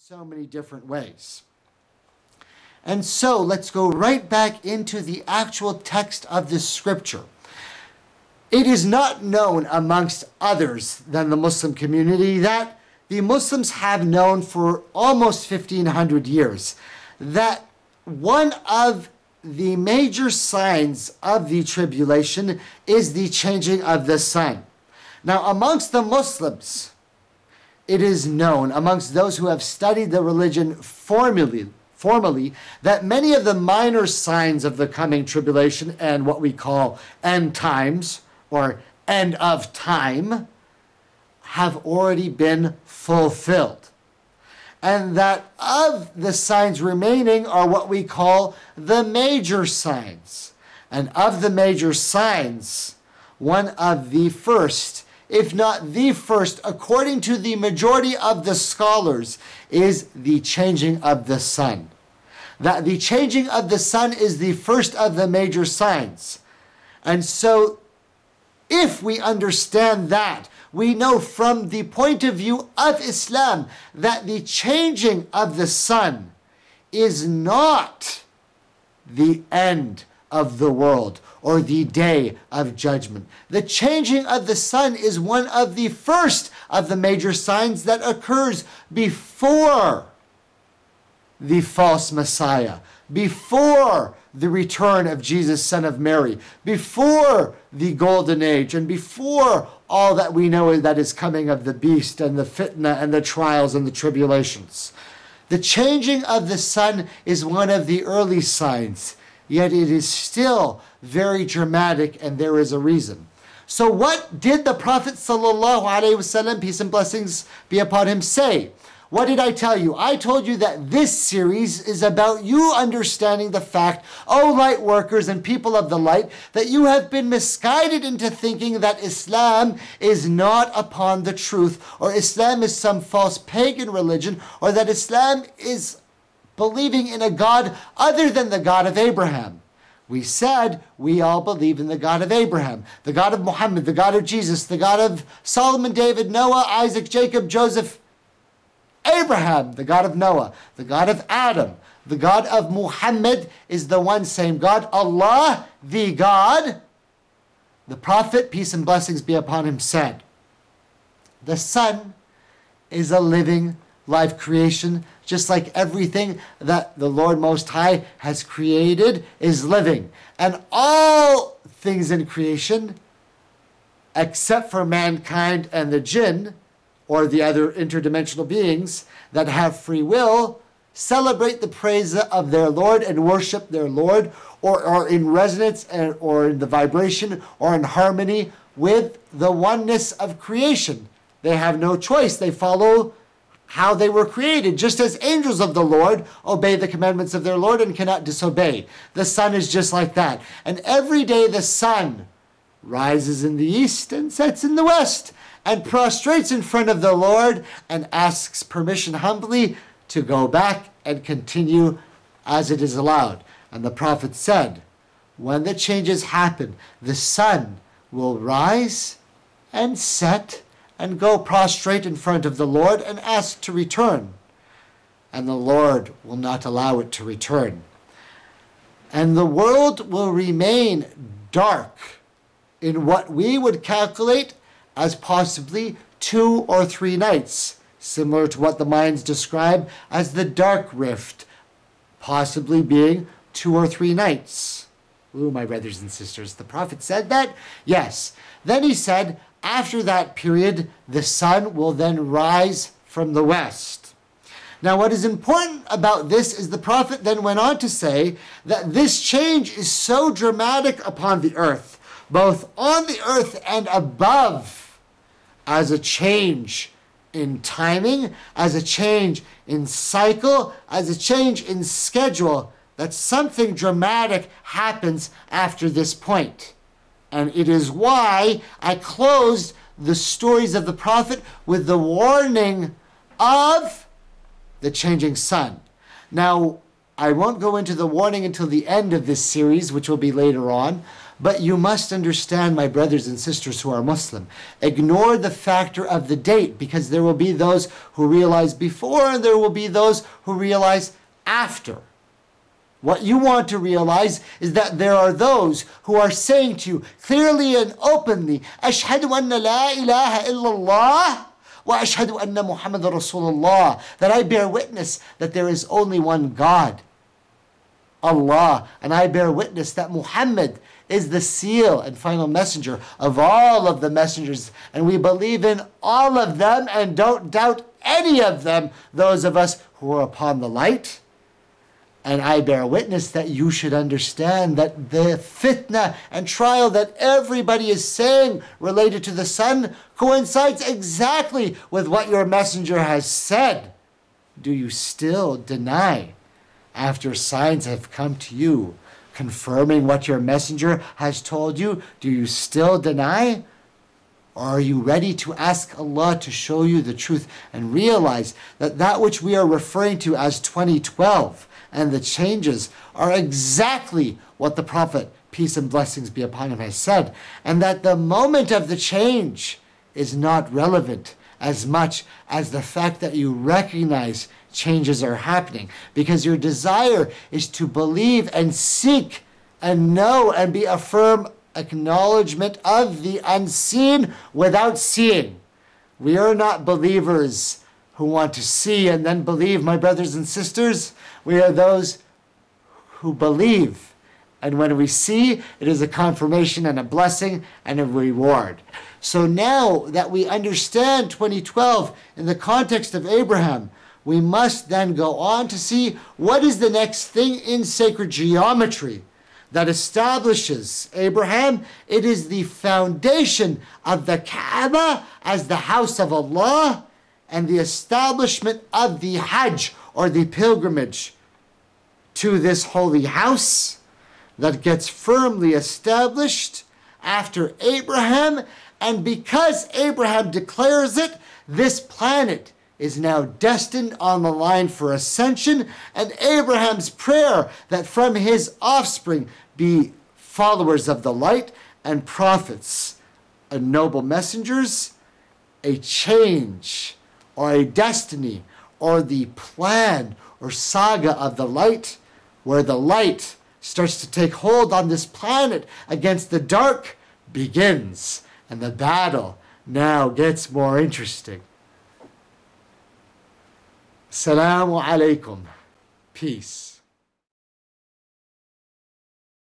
so many different ways. And so let's go right back into the actual text of this scripture. It is not known amongst others than the Muslim community that the Muslims have known for almost 1,500 years that one of the major signs of the tribulation is the changing of the sun. Now, amongst the Muslims, it is known, amongst those who have studied the religion formally, that many of the minor signs of the coming tribulation and what we call end times or end of time have already been fulfilled. And that of the signs remaining are what we call the major signs. And of the major signs, one of the first, if not the first, according to the majority of the scholars, is the changing of the sun. That the changing of the sun is the first of the major signs. And so, if we understand that, we know from the point of view of Islam that the changing of the sun is not the end of the world or the day of judgment. The changing of the sun is one of the first of the major signs that occurs before the false Messiah, before the return of Jesus, son of Mary, before the golden age, and before all that we know that is coming of the beast and the fitna and the trials and the tribulations. The changing of the sun is one of the early signs, yet it is still very dramatic, and there is a reason. So what did the Prophet ﷺ, peace and blessings be upon him, say? What did I tell you? I told you that this series is about you understanding the fact, O light workers and people of the light, that you have been misguided into thinking that Islam is not upon the truth, or Islam is some false pagan religion, or that Islam is believing in a God other than the God of Abraham. We said we all believe in the God of Abraham, the God of Muhammad, the God of Jesus, the God of Solomon, David, Noah, Isaac, Jacob, Joseph, Abraham, the God of Noah, the God of Adam, the God of Muhammad is the one same God, Allah, the God. The Prophet, peace and blessings be upon him, said, the sun is a living, live creation, just like everything that the Lord Most High has created is living. And all things in creation, except for mankind and the jinn, or the other interdimensional beings that have free will, celebrate the praise of their Lord and worship their Lord, or are in resonance or in the vibration or in harmony with the oneness of creation. They have no choice. They follow how they were created, just as angels of the Lord obey the commandments of their Lord and cannot disobey. The sun is just like that. And every day the sun rises in the east and sets in the west, and prostrates in front of the Lord and asks permission humbly to go back and continue as it is allowed. And the Prophet said, when the changes happen, the sun will rise and set and go prostrate in front of the Lord and ask to return. And the Lord will not allow it to return. And the world will remain dark in what we would calculate as possibly 2 or 3 nights, similar to what the Mayans describe as the dark rift, possibly being 2 or 3 nights. Ooh, my brothers and sisters, the Prophet said that? Yes. Then he said, after that period, the sun will then rise from the west. Now, what is important about this is the Prophet then went on to say that this change is so dramatic upon the earth, both on the earth and above, as a change in timing, as a change in cycle, as a change in schedule, that something dramatic happens after this point. And it is why I closed the stories of the Prophet with the warning of the changing sun. Now, I won't go into the warning until the end of this series, which will be later on, But you must understand, my brothers and sisters who are Muslim, ignore the factor of the date, because there will be those who realize before and there will be those who realize after. What you want to realize is that there are those who are saying to you clearly and openly, أشهد أن لا إله إلا الله وأشهد أن محمد رسول الله, that I bear witness that there is only one God, Allah, and I bear witness that Muhammad is the seal and final messenger of all of the messengers, and we believe in all of them and don't doubt any of them, those of us who are upon the light. And I bear witness that you should understand that the fitna and trial that everybody is saying related to the sun coincides exactly with what your messenger has said. Do you still deny after signs have come to you confirming what your messenger has told you? Do you still deny? Or are you ready to ask Allah to show you the truth and realize that that which we are referring to as 2012 and the changes are exactly what the Prophet, peace and blessings be upon him, has said, and that the moment of the change is not relevant as much as the fact that you recognize changes are happening, because your desire is to believe and seek and know and be a firm acknowledgement of the unseen without seeing. We are not believers who want to see and then believe, my brothers and sisters. We are those who believe, and when we see, it is a confirmation and a blessing and a reward. So now that we understand 2012 in the context of Abraham, we must then go on to see what is the next thing in sacred geometry that establishes Abraham. It is the foundation of the Kaaba as the house of Allah, and the establishment of the Hajj, or the pilgrimage to this holy house, that gets firmly established after Abraham. And because Abraham declares it, this planet is now destined on the line for ascension, and Abraham's prayer that from his offspring be followers of the light and prophets and noble messengers, a change or a destiny or the plan or saga of the light, where the light starts to take hold on this planet against the dark, begins, and the battle now gets more interesting. Assalamu alaikum. Peace.